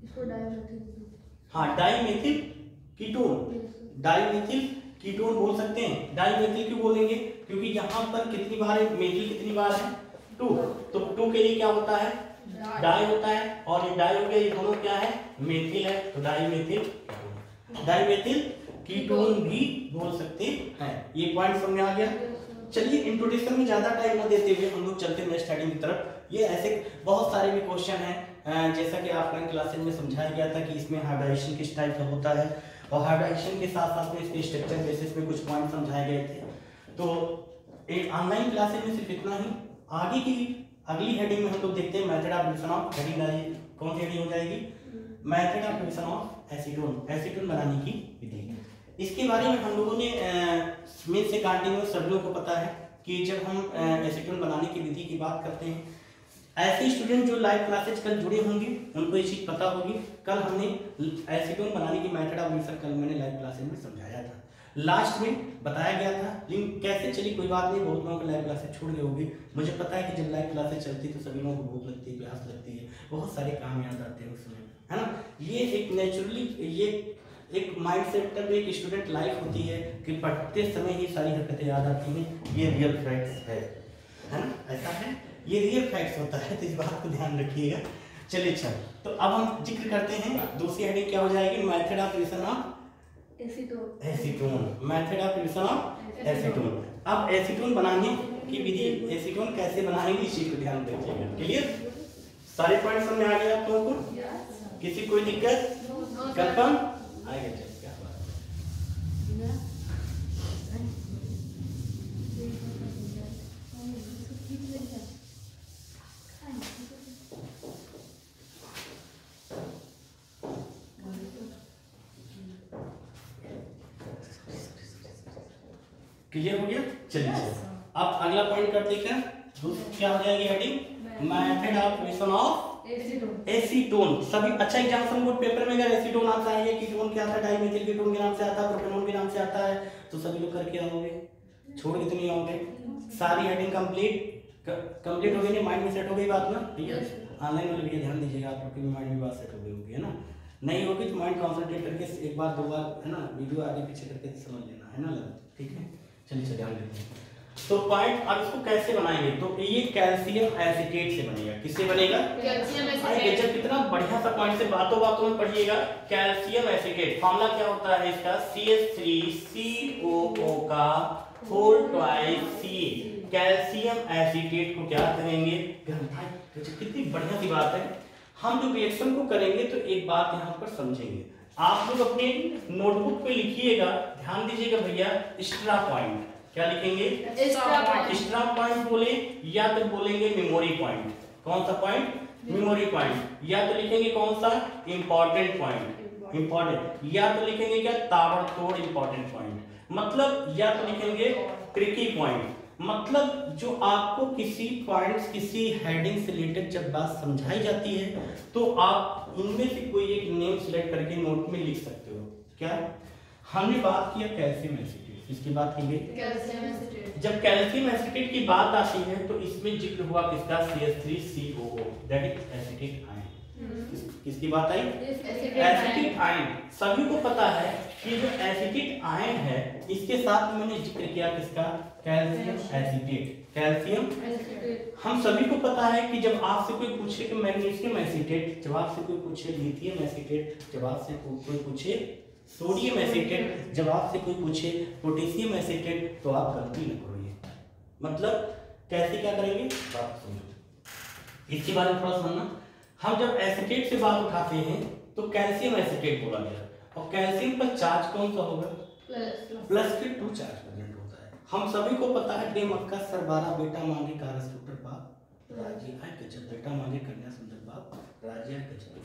इसको हाँ, डाइमेथिल कीटोन, डाइमेथिल कीटोन बोल सकते हैं। डाइमेथिल क्यों बोलेंगे, क्योंकि यहाँ पर कितनी बार है, मेथिल कितनी बार है, 2, तो 2 के लिए क्या होता है, डाई होता है, और ये डाई हो गया, ये दोनों क्या है, मेथिल है, तो डाइमेथिल कीटोन भी बोल सकते हैं। ये पॉइंट समझ में आ गया। चलिए इंट्रोडक्शन में ज्यादा टाइम न देते हुए हम लोग चलते हैं नेक्स्ट हेडिंग की तरफ। ये ऐसे बहुत सारे भी क्वेश्चन हैं, जैसा कि ऑफलाइन क्लासेज में समझाया गया था कि इसमें हाइब्रिडाइजेशन किस टाइप का होता है, और हाइब्रिडाइजेशन के साथ साथ में इसके स्ट्रक्चर बेसिस पे कुछ पॉइंट समझाए गए थे। तो ऑनलाइन क्लासेज में सिर्फ इतना ही। आगे की अगली हेडिंग में हम लोग देखते हैं method of revision of, heading कौन सी हेडिंग हो जाएगी, method of revision of acetone, acetone बनाने की विधि। इसके बारे में हम लोगों ने मेन से कंटिन्यूअस सभी लोगों को पता है कि जब हम एसीटोन बनाने की विधि की बात करते हैं, ऐसे स्टूडेंट जो लाइव क्लासेज कल जुड़े होंगे उनको ये चीज पता होगी। कल हमने एसीटोन बनाने की मेथड ऑफ रिविजन कल मैंने लाइव क्लासेज में समझाया था, लास्ट में बताया गया था। लेकिन कैसे चली कोई बात नहीं, बहुत लोगों को लाइव क्लासेज छोड़ गए होंगे। मुझे पता है कि जब लाइव क्लासेज चलती है तो सभी लोगों को भूख लगती है, प्यास लगती है, बहुत सारे काम याद आते हैं उसमें, है ना। ये एक नेचुरली, ये एक माइंड सेट तक एक स्टूडेंट लाइफ होती है कि पढ़ते समय ही सारी हरकतें याद आती हैं। ये रियल फैक्ट्स है ना, ऐसा है, ये रियल फैक्ट्स होता है, तो इस बात को ध्यान रखिएगा। चलिए अच्छा, तो अब हम जिक्र करते हैं दूसरी हेडिंग क्या हो जाएगी, method of revision of acetone, method of revision of acetone. अब एसीटोन बनाने की विधि, एसीटोन कैसे बनाएंगे इस चीज को ध्यान रखिएगा। क्लियर, सारे पॉइंट समझ में आ गए आप लोगों को, किसी कोई दिक्कत, कंफर्म आएगा। चलिए क्या बात क्लियर हो गया। चलिए अब अगला पॉइंट करते हैं, क्या हो जाएगी heading, method of revision of acetone. सभी अच्छा एग्जाम्पल बोर्ड पेपर में अगर एसीटोन आता है, कीटोन क्या आता है, डाइमेथिल कीटोन के नाम से आता है, प्रोपेनॉन के नाम से आता है, तो सभी लोग करके आओगे, छोड़ के तो नहीं आओगे। सारी हेडिंग कंप्लीट हो गई, माइंड में सेट हो गई बात ना, ठीक है। ऑनलाइन वाले भैया ध्यान दीजिएगा, आप लोग के माइंड में बात सेट हो गई होगी, है ना। नहीं होगी तो माइंड कॉन्सेंट्रेट करके एक बार दो बार है ना वीडियो आगे पीछे करके समझ लेना है ना लगा, ठीक है। चलिए ध्यान देते हैं। तो पॉइंट अब इसको कैसे बनाएंगे, तो ये कैल्शियम एसीटेट से बनेगा। किससे बनेगा? Calcium acetate. जब कितना बढ़िया सा पॉइंट से बातों बातों में पढ़िएगा। कैल्शियम एसीटेट फॉर्मूला क्या होता है इसका? CH3COO का whole twice C। Calcium acetate को क्या करेंगे? कितनी बढ़िया सी बात है। हम जो रिएक्शन को करेंगे तो एक बात यहाँ पर समझेंगे। आप लोग अपने नोटबुक पे लिखिएगा, ध्यान दीजिएगा भैया, एक्स्ट्रा पॉइंट। क्या लिखेंगे? एक्स्ट्रा पॉइंट बोले या तो बोलेंगे मेमोरी पॉइंट। कौन सा पॉइंट? Memory point. या तो लिखेंगे कौन सा? Important point. इंपॉर्टेंट या तो लिखेंगे क्या? ताबड़तोड़ इंपॉर्टेंट पॉइंट। मतलब या तो लिखेंगे ट्रिकी पॉइंट। मतलब जो आपको किसी पॉइंट्स किसी हेडिंग से रिलेटेड जब बात समझाई जाती है तो आप इनमें से कोई एक नेम सिलेक्ट करके नोट में लिख सकते हो। क्या हमने बात किया? Calcium acetate. इसकी बात की गई कैल्शियम एसीटेट। जब कैल्शियम एसीटेट की बात आती है तो इसमें जिक्र हुआ किसका? CH3COO that is acetate ion. किसकी बात आई? Acetate ion. सभी को पता है कि जो एसीटेट आयन है इसके साथ मैंने जिक्र किया किसका? Calcium acetate. Calcium acetate. हम सभी को पता है कि जब आपसे कोई पूछे कि मैग्नीशियम एसीटेट, जब आपसे कोई पूछे लिथियम एसीटेट, जब आपसे कोई पूछे सोडियम एसीटेट, जब आपसे कोई पूछे पोटेशियम एसीटेट, तो आप गलती न करो। ये मतलब कैसे क्या करेंगे बात समझो। इसके बारे में थोड़ा समझना। हम जब एसीटेट से बात उठाते हैं तो कैल्शियम एसीटेट बोला गया और कैल्शियम पर चार्ज कौन सा होगा? प्लस के 2 चार्ज प्रेजेंट होता है। हम सभी को पता है डे मक्का सर 12 बेटा मांगे कारस स्कूटर बाप राज्य है गजब, बेटा मांगे कन्या सुंदर बाप राज्य है गजब।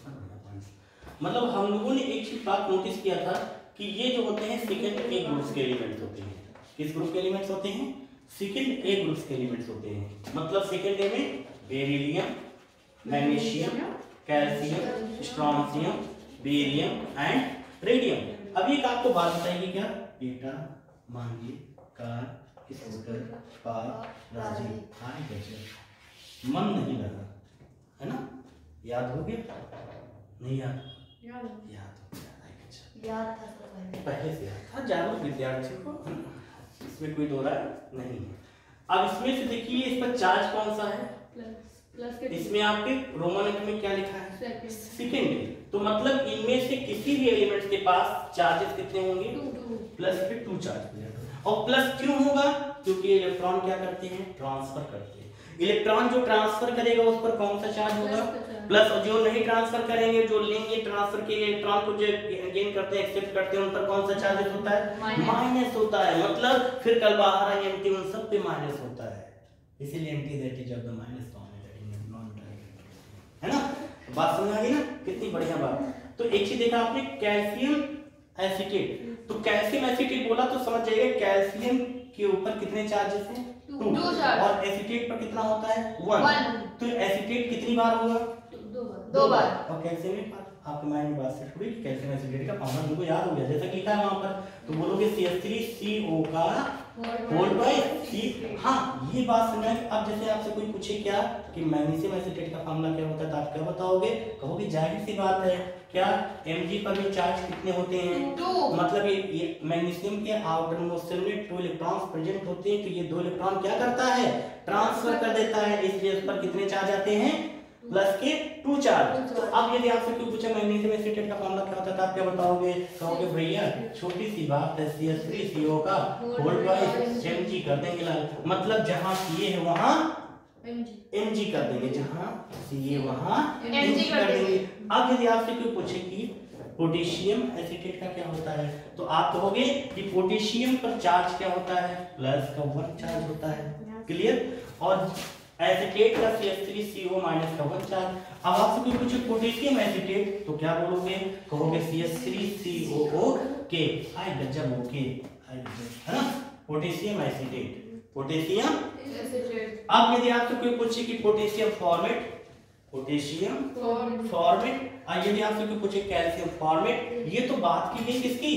मतलब हम लोगों ने एक चीज बात नोटिस किया था कि ये जो होते हैं सेकंड ए ग्रुप्स के एलिमेंट्स होते हैं। किस ग्रुप के एलिमेंट्स होते हैं? सेकंड ए ग्रुप्स के एलिमेंट्स होते हैं। मतलब सेकंड ए में beryllium, magnesium, calcium, strontium, barium and radium. अब एक आपको बात बताइए क्या? बेटा मांगे कार स्कूटर पार राजी हाय गजब। मन नहीं लगा है ना? याद हो गया? नहीं याद? याद हो गया। याद था पहले से याद था। जागरूक विद्यार्थी को इसमें कोई दो राय नहीं है। अब इसमें से देखिए इस पर चार्ज कौन सा है? प्लस के। इसमें आपके रोमन अंक में क्या लिखा है? सेकंड। तो मतलब इनमें से किसी भी एलिमेंट्स के पास चार्जेस कितने होंगे? प्लस के 2 चार्ज। और प्लस क्यों होगा? क्योंकि इलेक्ट्रॉन क्या करते हैं? ट्रांसफर करते हैं। इलेक्ट्रॉन जो ट्रांसफर करेगा उस पर कौन सा चार्ज होगा? प्लस। और जो नहीं ट्रांसफर करेंगे, जो लेंगे ट्रांसफर के इलेक्ट्रॉन को जो गेन करते हैं एक्सेप्ट करते हैं उन पर कौन सा चार्जेस होता है? माइनस होता है। मतलब फिर कल बाहर आए एम्प्टी उन सब पे माइनस होता है। इसीलिए empty that is of the minus है ना? बात समझ आ गई ना? कितनी बढ़िया बात। तो एक चीज देखा आपने कैल्शियम एसीटेट। तो कैल्शियम एसीटेट बोला तो समझ जाइए कैल्शियम के ऊपर कितने चार्जेस हैं? 2 और एसीटेट पर कितना होता है? 1। तो एसीटेट कितनी बार होगा? 2 बार। और कैल्शियम में आपके माइंड में बात सेट हुई कि कैल्शियम एसीटेट का फॉर्मूला तुमको याद हो गया जैसा कि लिखा है वहां पर। तो बोलोगे CH3CO का होल बाय C। हाँ ये बात समझ। अब जैसे आपसे कोई पूछे क्या कि मैग्नीशियम एसीटेट का फॉर्मूला क्या होता है तो आप क्या बताओगे? कहोगे जाहिर सी बात है क्या Mg पर में चार्ज कितने होते हैं? 2। मतलब ये मैग्नीशियम के आउटर मोस्ट शेल में 2 इलेक्ट्रॉन्स प्रेजेंट होते हैं। तो ये 2 इलेक्ट्रॉन क्या करता है? ट्रांसफर कर देता है। इसलिए उस पर कितने चार्ज आते हैं? प्लस के 2 चार्ज। तो अब यदि आपसे कोई पूछे मैग्नीशियम एसीटेट का फॉर्मूला क्या होता है तो आप क्या बताओगे? कहोगे भैया छोटी सी बात है CH3CO का होल बाय Mg कर देंगे लाल। मतलब जहां Ca है वहां Mg कर देंगे, जहां Ca वहां Mg कर देंगे। अब यदि आपसे कोई पूछे कि पोटेशियम एसीटेट का क्या होता है तो आप कहोगे कि पोटेशियम पर चार्ज क्या होता है? प्लस का 1 चार्ज होता है। क्लियर? और एसीटेट का CH3CO माइनस का 1 चार्ज। अब आपसे कोई पूछे पोटेशियम एसीटेट तो क्या बोलोगे? कहोगे CH3COO के आई गजब ओके आई गजब है ना? Potassium acetate, potassium acetate. अब यदि आपसे कोई पूछे कि पोटेशियम फॉर्मेट, पोटेशियम फॉर्मेट। और यदि आपसे कोई पूछे कैल्शियम फॉर्मेट, ये तो बात की गई किसकी?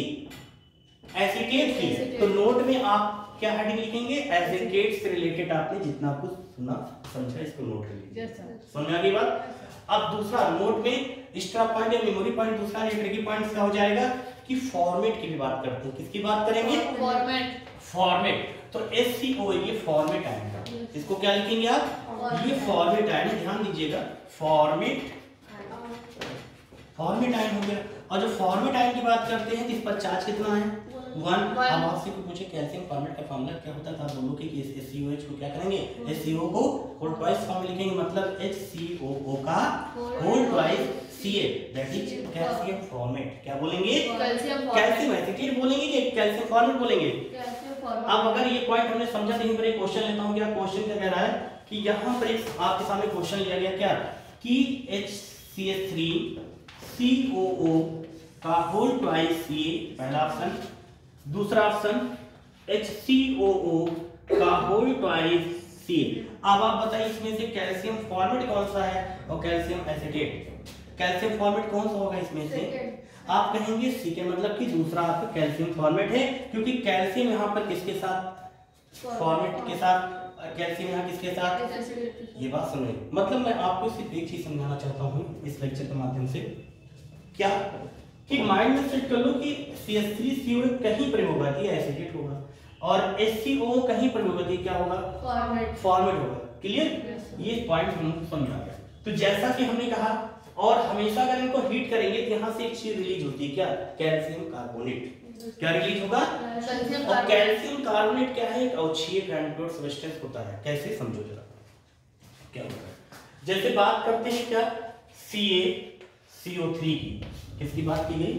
एसीटेट की। तो नोट में आप क्या हेडिंग लिखेंगे? एसीटेट से रिलेटेड आपने जितना कुछ सुना समझा इसको नोट कर लीजिए। समझ आ गई बात? अब दूसरा नोट में एक्स्ट्रा पॉइंट या मेमोरी पॉइंट, दूसरा या ट्रिकी पॉइंट क्या हो जाएगा कि फॉर्मेट की भी बात करते हैं। किसकी बात करेंगे? फॉर्मेट। तो SCO ये फॉर्मेट आएगा, इसको क्या लिखेंगे आप? ये फॉर्मेट आएगा, ध्यान दीजिएगा, फॉर्मेट आयन हो गया। और जो फॉर्मेट आयन की बात करते हैं तो इस पर चार्ज कितना है? 1। अब आपसे कोई पूछे कैल्शियम फॉर्मेट का फार्मूला क्या होता था, आप बोलोगे कि SCOH को क्या करेंगे? SCO को होल ट्वाइस फॉर्म में लिखेंगे, मतलब HCOO का whole twice Ca, that is calcium formate. क्या बोलेंगे? कैल्शियम एसिटेट बोलेंगे कि कैल्शियम फॉर्मेट बोलेंगे? अब अगर ये पॉइंट हमने समझा, नहीं पर एक क्वेश्चन लेता हूं। क्या क्वेश्चन क्या कह रहा है कि यहां पर एक आपके सामने क्वेश्चन लिया गया क्या कि HCH3COO का होल ट्वाइस Ca, पहला ऑप्शन। दूसरा ऑप्शन HCOO का होल ट्वाइस Ca। अब आप बताइए इसमें से कैल्शियम फॉर्मेट कौन सा है और कैल्शियम एसिटेट? कैल्शियम फॉर्मेट कौन सा होगा इसमें से? आप कहेंगे सी के, मतलब कि दूसरा आपका कैल्शियम फॉर्मेट है, क्योंकि कैल्शियम यहाँ पर किसके साथ? फॉर्मेट के साथ। कैल्शियम यहाँ किसके साथ? ये बात सुनिए, मतलब मैं आपको सिर्फ एक चीज समझाना चाहता हूँ इस लेक्चर के माध्यम से, क्या कि माइंड में सेट कर लो कि CH3COO कहीं पर होगा कि एसिडेट होगा, और HCOO कहीं पर होगा कि क्या होगा? फॉर्मेट होगा। क्लियर? ये पॉइंट हम समझ आ गया। तो जैसा कि हमने कहा, और हमेशा अगर इनको हीट करेंगे तो यहाँ से एक चीज रिलीज होती है, क्या? Calcium carbonate. क्या रिलीज होगा? और कैल्शियम कार्बोनेट क्या है? एक अवक्षीय ग्रेन्युलर सब्सटेंस होता है। कैसे? समझो जरा क्या होता है। जैसे बात करते हैं क्या CaCO3 की, किसकी बात की गई?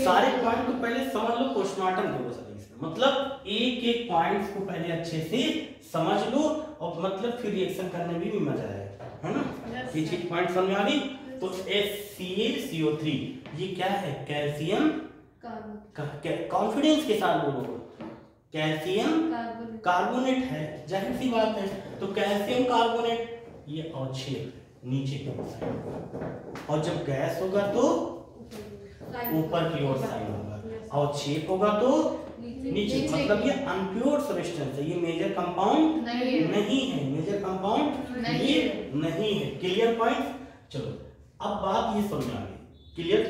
सारे पॉइंट को पहले समझ लो, पोस्टमार्टम करो सभी, मतलब एक एक पॉइंट्स को पहले अच्छे से समझ लो, और मतलब फिर रिएक्शन करने में भी मजा आएगा, है ना? ये चीज पॉइंट समझ आ गई। तो CaCO3 ये क्या है? कैल्शियम कॉन्फिडेंस के साथ बोलो, कैल्शियम कार्बोनेट है, जाहिर सी बात है। तो कैल्शियम कार्बोनेट ये अवक्षेप नीचे की ओर साइन, और जब गैस होगा तो ऊपर की ओर साइन होगा, अवक्षेप होगा तो नीचे, मतलब ये अनप्योर सब्सटेंस है, ये मेजर कंपाउंड नहीं है, मेजर कंपाउंड ये नहीं है। Clear point? चलो अब बात ये समझ आ गई। क्लियर?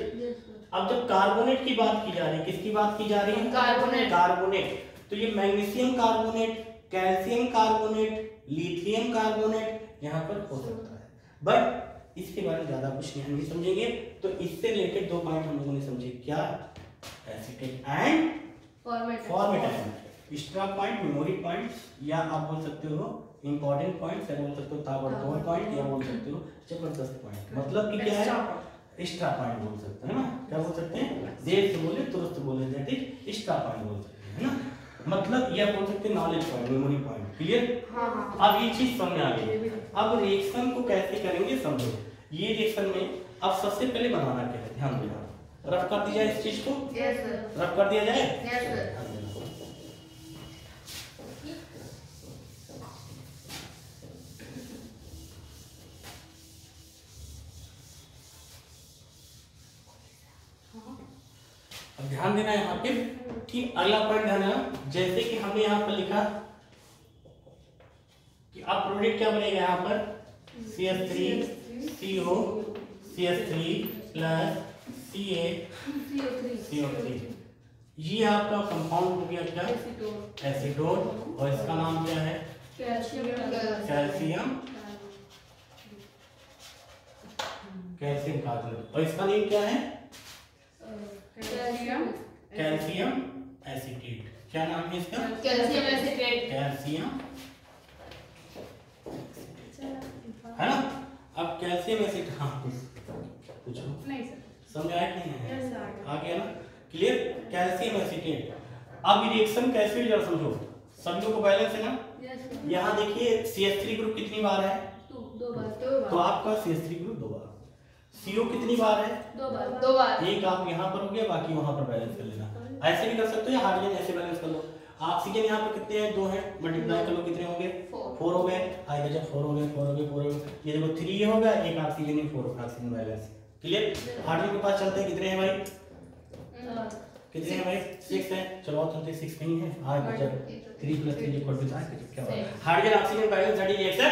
अब जब कार्बोनेट की बात की जा रही है, किसकी बात की जा रही है? कार्बोनेट। तो ये magnesium carbonate, calcium carbonate, lithium carbonate यहाँ पर हो सकता है, बट इसके बारे में ज्यादा कुछ नहीं समझेंगे। तो इससे रिलेटेड दो पॉइंट हम लोगों ने समझे, क्या? Acetate and format ion. Extra point, memory point, या आप बोल सकते हो इंपॉर्टेंट पॉइंट, या बोल सकते हो ताबड़तोड़ पॉइंट, या बोल सकते हो जबरदस्त पॉइंट। मतलब कि क्या है? एक्स्ट्रा पॉइंट बोल सकते हैं ना, क्या बोल सकते हैं? देर से बोले तुरंत बोले, दैट इज एक्स्ट्रा पॉइंट बोल सकते हैं, है ना? मतलब या बोल सकते हैं knowledge point, memory point. Clear? अब ये चीज समझ आ गई। अब रिएक्शन को कैसे करेंगे समझो। ये रिएक्शन में अब सबसे पहले बनाना क्या है, ध्यान देना। रफ कर दिया इस चीज को? रफ कर दिया जाए? अब ध्यान देना यहाँ पे कि अगला पॉइंट ध्यान देना, जैसे कि हमने यहाँ पर लिखा कि अब प्रोडक्ट क्या बनेगा यहाँ पर? CH3CO CH3 plus CaCO3। ये आपका कंपाउंड हो गया क्या? एसीटोन। और इसका नाम क्या है? Calcium carbonate. और इसका नेम क्या है? Calcium acetate. क्या नाम है इसका? कैल्शियम है ना? अब कैल्शियम एसिड, हाँ पूछो, नहीं सर समझ आया कि नहीं? आ गया ना? क्लियर? Calcium acetate. अब रिएक्शन कैसे हुई जरा समझो, सभी लोगों को बैलेंस है ना? यहाँ देखिए CH3 ग्रुप कितनी बार है? 2 बार। तो आपका CH3 ग्रुप 2 बार। CO कितनी बार है? 2 बार। एक आप यहाँ पर हो गया, बाकी वहां पर बैलेंस कर लेना। ऐसे भी कर सकते हो, या हाइड्रोजन ऐसे बैलेंस कर लो। ऑक्सीजन यहाँ पर कितने हैं? 2 हैं, मल्टीप्लाई कर लो, कितने होंगे? 4 हो गए। हाइड्रोजन 4 हो गए। ये देखो 3 हो गया, एक ऑक्सीजन है, 4 ऑक्सीजन बैलेंस। क्लियर? हाइड्रोजन के पास चलते हैं, कितने हैं भाई? कितने हैं भाई? 6 है। चलो चलते 6 नहीं है, आज जब 3 + 3 = 5 क्या होगा? Hydrogen oxygen balance that is reaction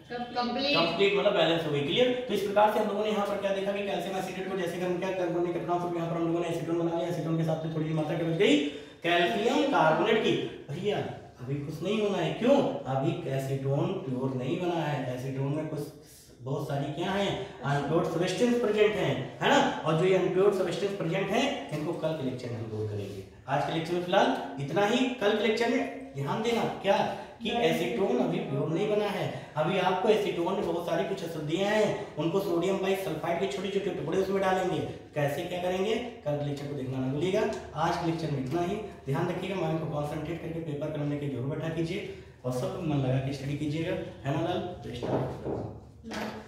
complete मतलब बैलेंस हो गई। क्लियर। तो इस प्रकार से हम लोगों ने यहाँ पर क्या देखा कि कैल्शियम एसीटेट को जैसे हम क्या कार्बोनेट अपना तो यहाँ पर हम लोगों ने एसीटोन बना लिया। एसीटोन के साथ में थोड़ी सी मात्रा क्या बच गई कैल्शियम कार्बोनेट की। भैया अभी कुछ नहीं होना है, क्यों? अभी एसीटोन प्योर नहीं बना है, एसीटोन में कुछ बहुत सारी क्या है अनप्योर सब्सटेंस प्रेजेंट है ना। और जो ये अनप्योर सब्सटेंस प्रेजेंट है इनको कल के लेक्चर में हम दूर करेंगे। आज के लेक्चर में फिलहाल इतना ही। कल के लेक्चर में ध्यान देना क्या कि एसीटोन अभी प्योर नहीं बना है। अभी आपको एसीटोन में बहुत सारी कुछ अशुद्धियां हैं, उनको सोडियम बाइसल्फाइड के छोटे छोटे टुकड़े उसमें डालेंगे। कैसे क्या करेंगे कल के लेक्चर को देखना ना भूलिएगा। आज के लेक्चर में इतना ही। ध्यान रखिएगा, माइंड को कॉन्सेंट्रेट करके पेपर कलम लेके जरूर बैठा कीजिए और सब मन लगा के स्टडी कीजिएगा, है ना लाल? तो स्टार्ट।